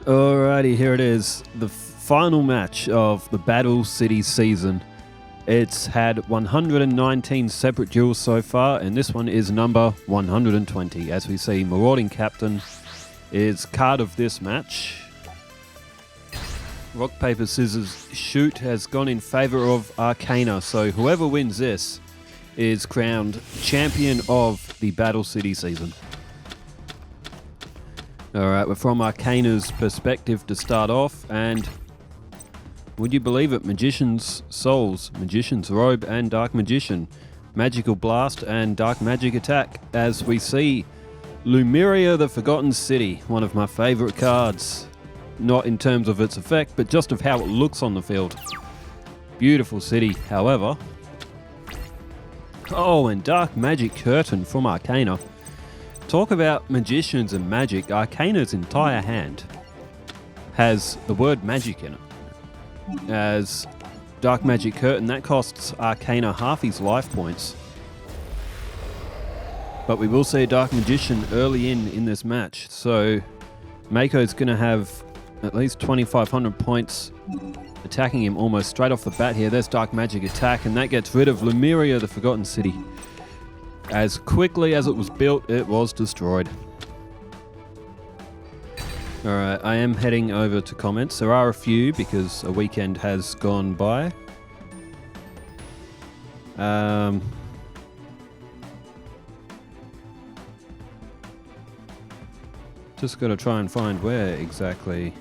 Alrighty, here it is. The final match of the Battle City season. It's had 119 separate duels so far, and this one is number 120. As we see, Marauding Captain is card of this match. Rock, paper, scissors, shoot has gone in favour of Arkana, so whoever wins this is crowned champion of the Battle City season. Alright, we're from Arkana's perspective to start off, and would you believe it, Magician's Souls, Magician's Robe and Dark Magician, Magical Blast and Dark Magic Attack, as we see Lumiria the Forgotten City, one of my favourite cards. Not in terms of its effect, but just of how it looks on the field. Beautiful city, however. Oh, and Dark Magic Curtain from Arkana. Talk about magicians and magic. Arkana's entire hand has the word magic in it. As Dark Magic Curtain, that costs Arkana half his life points. But we will see a Dark Magician early in this match. So Mako's going to have at least 2,500 points attacking him almost straight off the bat here. There's Dark Magic Attack, and that gets rid of Lumiria the Forgotten City. As quickly as it was built, it was destroyed. Alright, I am heading over to comments. There are a few because a weekend has gone by. Just got to try and find where exactly.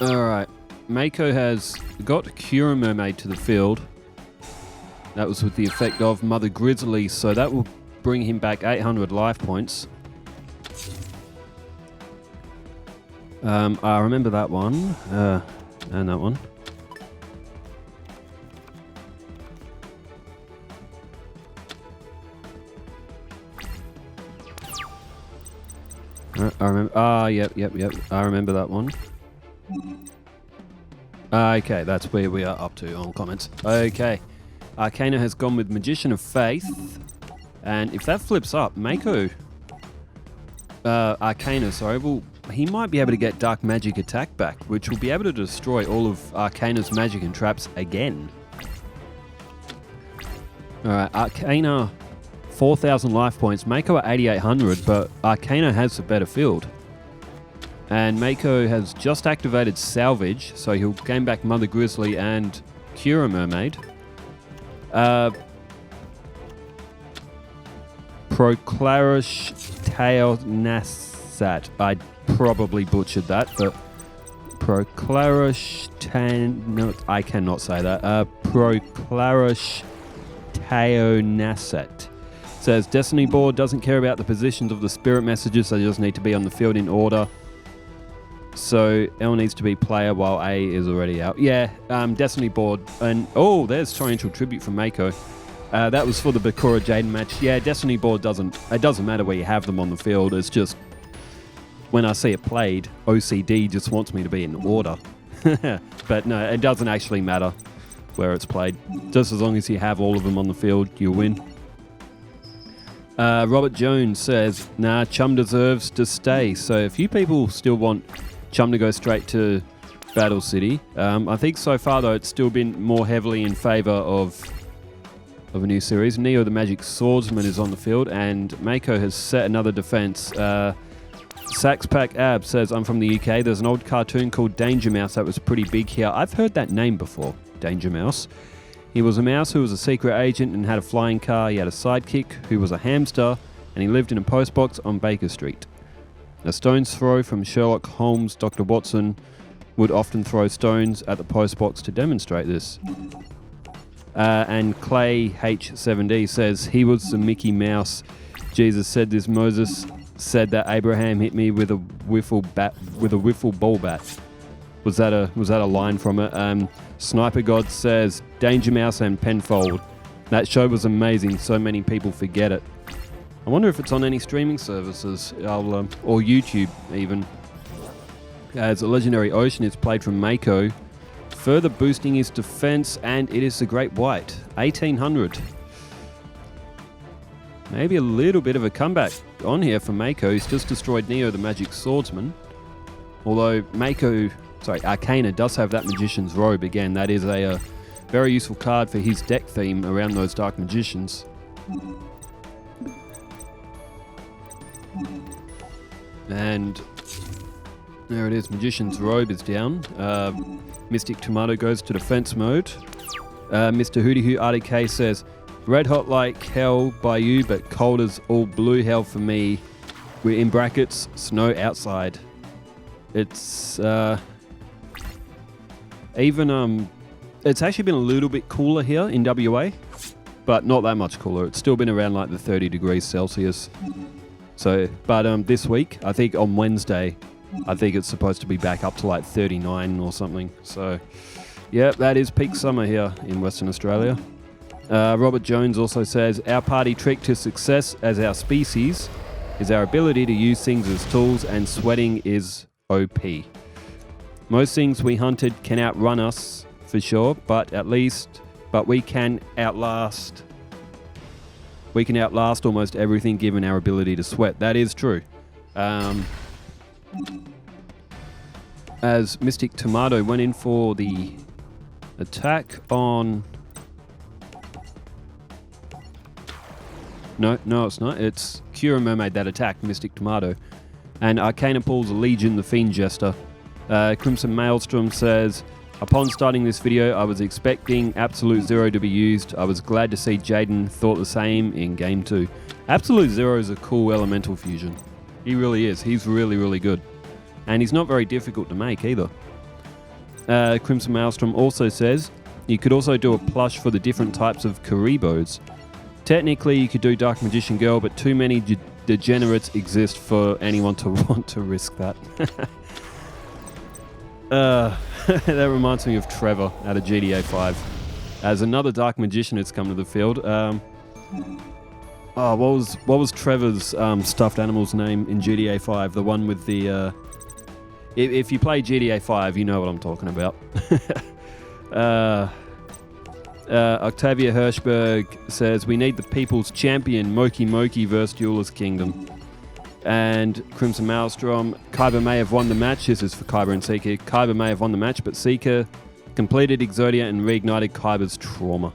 Alright. Mako has got Cura Mermaid to the field. That was with the effect of Mother Grizzly, so that will bring him back 800 life points. I remember that one, and that one. I remember. Yep. I remember that one. Okay, that's where we are up to on comments. Okay, Arkana has gone with Magician of Faith, and if that flips up, Mako, Arkana, sorry, well, he might be able to get Dark Magic Attack back, which will be able to destroy all of Arkana's magic and traps again. Alright, Arkana, 4,000 life points, Mako at 8,800, but Arkana has a better field. And Mako has just activated Salvage, so he'll gain back Mother Grizzly and Cura Mermaid. Proclarish Taonasat. I probably butchered that, but Proclarish no, I cannot say that. Proclarish Taonasat. Says Destiny board doesn't care about the positions of the spirit messages, they just need to be on the field in order. So L needs to be player while A is already out. Yeah, Destiny board. And oh, there's Torrential Tribute from Mako. That was for the Bakura Jaden match. Yeah, Destiny board doesn't matter where you have them on the field. It's just when I see it played, OCD just wants me to be in order. But no, it doesn't actually matter where it's played. Just as long as you have all of them on the field, you win. Robert Jones says, nah, Chum deserves to stay. So a few people still want Chum to go straight to Battle City. I think so far, though, it's still been more heavily in favour of a new series. Neo the Magic Swordsman is on the field, and Mako has set another defence. Saxpack Ab says, I'm from the UK. There's an old cartoon called Danger Mouse that was pretty big here. I've heard that name before, Danger Mouse. He was a mouse who was a secret agent and had a flying car. He had a sidekick who was a hamster, and he lived in a postbox on Baker Street. A stone's throw from Sherlock Holmes, Dr. Watson would often throw stones at the postbox to demonstrate this. And Clay H7D says, he was the Mickey Mouse. Jesus said this. Moses said that Abraham hit me with a wiffle ball bat. Was that a line from it? Sniper God says, Danger Mouse and Penfold. That show was amazing. So many people forget it. I wonder if it's on any streaming services, or YouTube even. As a legendary ocean is played from Mako, further boosting his defense, and it is the Great White, 1800. maybe a little bit of a comeback on here for Mako. He's just destroyed Neo, the Magic Swordsman. Although Arkana does have that Magician's Robe. Again, that is a very useful card for his deck theme around those Dark Magicians. And there it is, Magician's Robe is down. Mystic Tomato goes to defense mode. Mr. Hootie Hoo RDK says, red hot like hell by you, but cold as all blue hell for me. We're in brackets, snow outside. It's it's actually been a little bit cooler here in WA, but not that much cooler. It's still been around like the 30 degrees Celsius. So, but this week, I think on Wednesday, I think it's supposed to be back up to like 39 or something. So, yeah, that is peak summer here in Western Australia. Robert Jones also says, our party trick to success as our species is our ability to use things as tools, and sweating is OP. Most things we hunted can outrun us for sure, but we can outlast almost everything given our ability to sweat. That is true. As Mystic Tomato went in for the attack on... No, it's not. It's Kurama made that attack, Mystic Tomato. And Arkana pulls Legion, the Fiend Jester. Crimson Maelstrom says, upon starting this video, I was expecting Absolute Zero to be used. I was glad to see Jaden thought the same in Game 2. Absolute Zero is a cool elemental fusion. He really is. He's really, really good. And he's not very difficult to make either. Crimson Maelstrom also says, you could also do a plush for the different types of Karibos. Technically, you could do Dark Magician Girl, but too many degenerates exist for anyone to want to risk that. That reminds me of Trevor out of GTA 5. As another Dark Magician has come to the field. What was Trevor's stuffed animal's name in GTA 5? The one with the... if you play GTA 5, you know what I'm talking about. Octavia Hirschberg says, we need the people's champion, Moki Moki versus Duelist Kingdom. And Crimson Maelstrom, Kaiba may have won the match. This is for Kaiba and Seeker. Kaiba may have won the match, but Seeker completed Exodia and reignited Kaiba's trauma.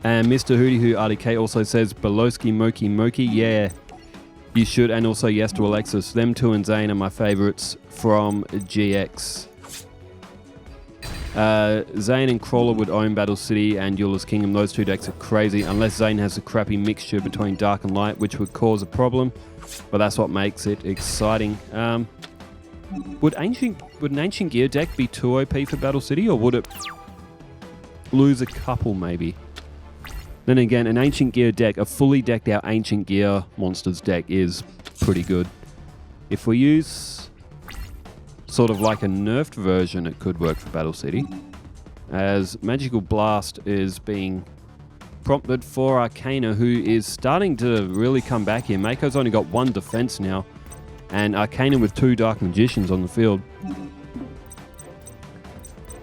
And Mr. Hootie Hoo RDK also says, Belowski Moki Moki, yeah, you should. And also yes to Alexis. Them two and Zane are my favorites from GX. Zane and Crawler would own Battle City and Duelist Kingdom. Those two decks are crazy, unless Zane has a crappy mixture between dark and light, which would cause a problem, but that's what makes it exciting. Would an Ancient Gear deck be too OP for Battle City, or would it lose a couple maybe? Then again, an Ancient Gear deck, a fully decked out Ancient Gear monsters deck is pretty good. If we use sort of like a nerfed version, it could work for Battle City, as Magical Blast is being prompted for Arkana, who is starting to really come back here. Mako's only got one defense now, and Arkana with two Dark Magicians on the field.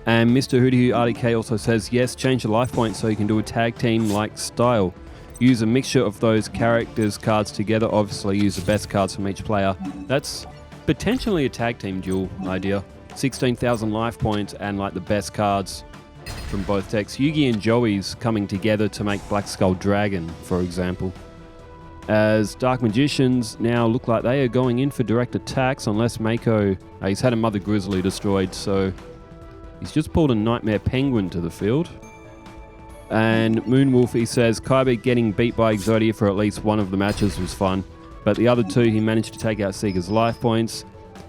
And Mr. Hootie RDK also says, yes, change the life point so you can do a tag team like style. Use a mixture of those characters' cards together. Obviously use the best cards from each player. That's potentially a tag team duel idea. 16,000 life points and like the best cards from both decks. Yugi and Joey's coming together to make Black Skull Dragon, for example. As Dark Magicians now look like they are going in for direct attacks, unless Mako... he's had a Mother Grizzly destroyed, so he's just pulled a Nightmare Penguin to the field. And Moonwolfie says, Kaiba getting beat by Exodia for at least one of the matches was fun, but the other two he managed to take out Seeker's life points,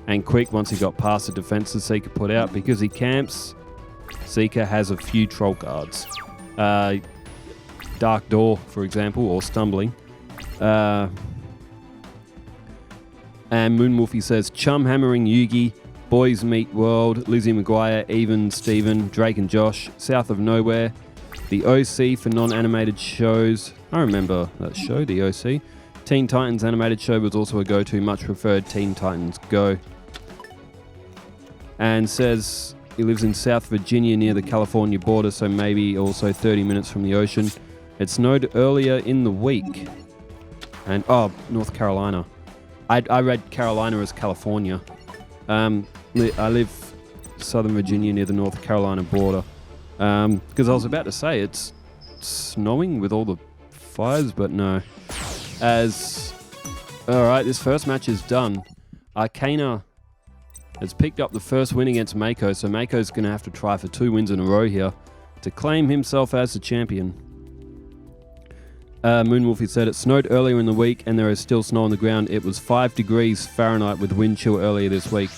and quick once he got past the defenses Seeker put out. Because he camps, Seeker has a few troll cards. Dark Door, for example, or Stumbling. And Moonwolfie says, Chum hammering Yugi, Boys Meet World, Lizzie McGuire, Even, Steven, Drake and Josh, South of Nowhere, the OC for non-animated shows. I remember that show, the OC. Teen Titans animated show was also a go-to, much preferred Teen Titans Go. And says he lives in South Virginia near the California border, so maybe also 30 minutes from the ocean. It snowed earlier in the week. And, North Carolina. I read Carolina as California. I live Southern Virginia near the North Carolina border. Because I was about to say it's snowing with all the fires, but no. Alright, this first match is done. Arkana has picked up the first win against Mako, so Mako's going to have to try for 2 wins in a row here to claim himself as the champion. Moonwolfie said it snowed earlier in the week and there is still snow on the ground. It was 5 degrees Fahrenheit with wind chill earlier this week,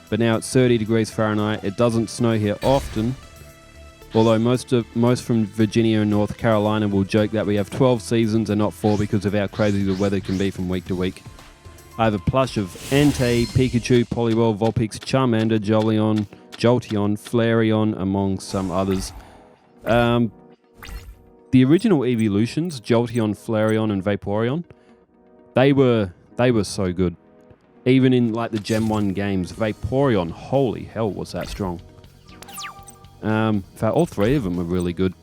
but now it's 30 degrees Fahrenheit. It doesn't snow here often, although most from Virginia and North Carolina will joke that we have 12 seasons and not 4 because of how crazy the weather can be from week to week. I have a plush of Entei, Pikachu, Poliwhirl, Vulpix, Charmander, Jolteon, Flareon, among some others. The original evolutions, Jolteon, Flareon, and Vaporeon, they were so good. Even in like the Gen 1 games, Vaporeon, holy hell, was that strong. In fact, all 3 of them were really good.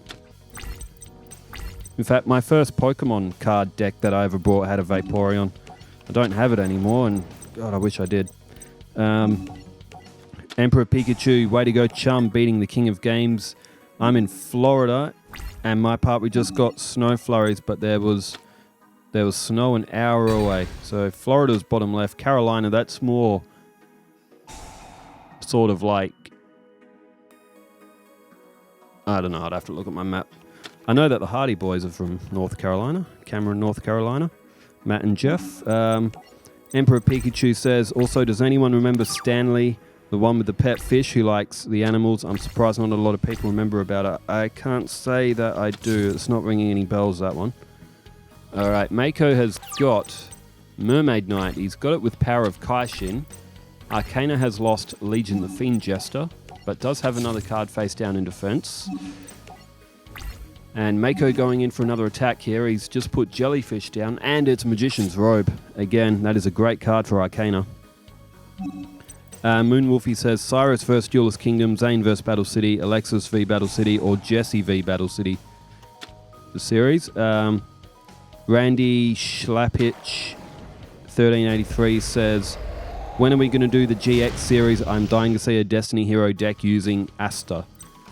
In fact, my first Pokemon card deck that I ever bought had a Vaporeon. I don't have it anymore, and God, I wish I did. Emperor Pikachu, way to go, chum, beating the king of games. I'm in Florida, and my part, we just got snow flurries, but there was snow an hour away. So Florida's bottom left. Carolina, that's more sort of like, I don't know, I'd have to look at my map. I know that the Hardy Boys are from North Carolina, Cameron, North Carolina. Matt and Jeff. Emperor Pikachu says, also, does anyone remember Stanley, the one with the pet fish who likes the animals? I'm surprised not a lot of people remember about it. I can't say that I do. It's not ringing any bells, that one. Alright, Mako has got Mermaid Knight. He's got it with Power of Kaishin. Arkana has lost Legion the Fiend Jester, but does have another card face down in defense. And Mako going in for another attack here. He's just put Jellyfish down, and it's Magician's Robe. Again, that is a great card for Arkana. Moonwolfie says, Cyrus vs Duelist Kingdom, Zane vs Battle City, Alexis v Battle City, or Jesse v Battle City. The series. Randy Schlappich, 1383, says, when are we going to do the GX series? I'm dying to see a Destiny Hero deck using Asta.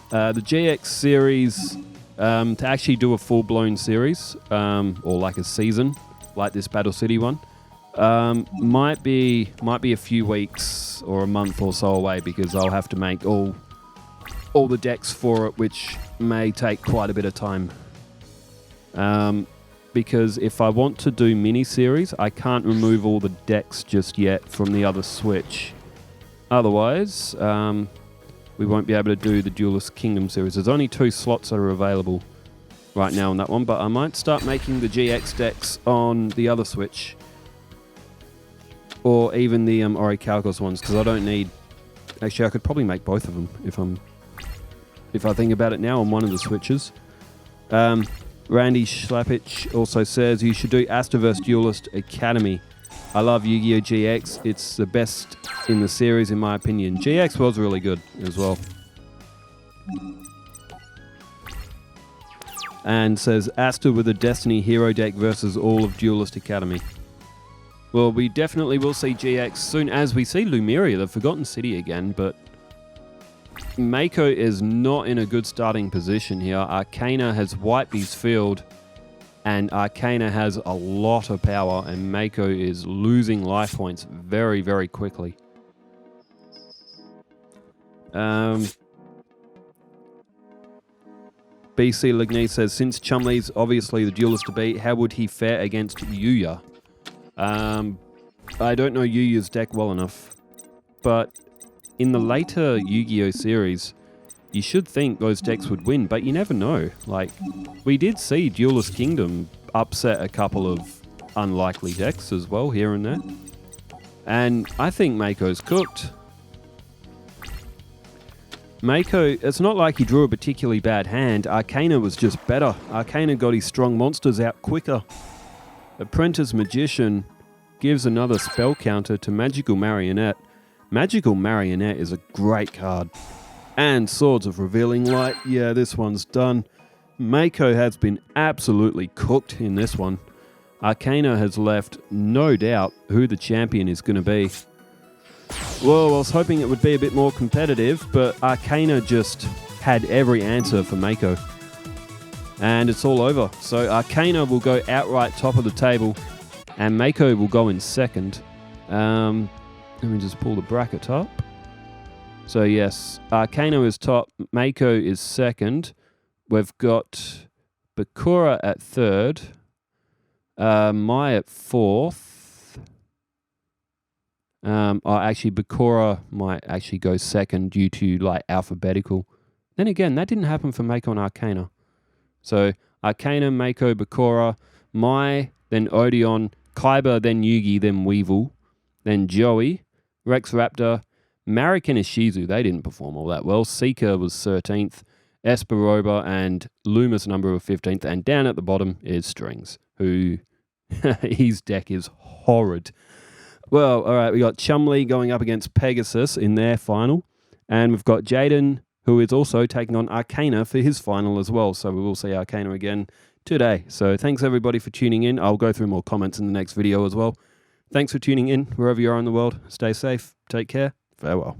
The GX series... to actually do a full-blown series, or like a season, like this Battle City one, might be a few weeks or a month or so away, because I'll have to make all the decks for it, which may take quite a bit of time. Because if I want to do mini-series, I can't remove all the decks just yet from the other Switch. Otherwise, we won't be able to do the Duelist Kingdom series. There's only 2 slots that are available right now on that one, but I might start making the GX decks on the other Switch, or even the Orichalcos ones, because I don't need... Actually, I could probably make both of them if I think about it now on one of the Switches. Randy Schlappich also says you should do Asta vs Duelist Academy. I love Yu-Gi-Oh! GX. It's the best in the series, in my opinion. GX was really good as well. And says, Asta with a Destiny Hero deck versus all of Duelist Academy. Well, we definitely will see GX soon as we see Lumeria, the Forgotten City again, but Mako is not in a good starting position here. Arkana has wiped his field, and Arkana has a lot of power, and Mako is losing life points very, very quickly. BC Ligny says, since Chumley's obviously the duelist to beat, how would he fare against Yugioh? I don't know Yugioh's deck well enough, but in the later Yu-Gi-Oh series, you should think those decks would win, but you never know. Like, we did see Duelist Kingdom upset a couple of unlikely decks as well, here and there. And I think Mako's cooked. Mako, it's not like he drew a particularly bad hand. Arkana was just better. Arkana got his strong monsters out quicker. Apprentice Magician gives another spell counter to Magical Marionette. Magical Marionette is a great card. And Swords of Revealing Light. Yeah, this one's done. Mako has been absolutely cooked in this one. Arkana has left no doubt who the champion is going to be. Well, I was hoping it would be a bit more competitive, but Arkana just had every answer for Mako. And it's all over. So Arkana will go outright top of the table, and Mako will go in second. Let me just pull the bracket up. So yes, Arkana is top, Mako is second. We've got Bakura at third, Mai at fourth. Actually, Bakura might actually go second due to like alphabetical. Then again, that didn't happen for Mako and Arkana. So Arkana, Mako, Bakura, Mai, then Odeon, Kaiba, then Yugi, then Weevil, then Joey, Rex Raptor, Marek and Ishizu. They didn't perform all that well. Seeker was 13th, Esperoba and Loomis number of 15th. And down at the bottom is Strings, who his deck is horrid. Well, all right, we got Chumlee going up against Pegasus in their final. And we've got Jaden, who is also taking on Arkana for his final as well. So we will see Arkana again today. So thanks everybody for tuning in. I'll go through more comments in the next video as well. Thanks for tuning in wherever you are in the world. Stay safe. Take care. Farewell.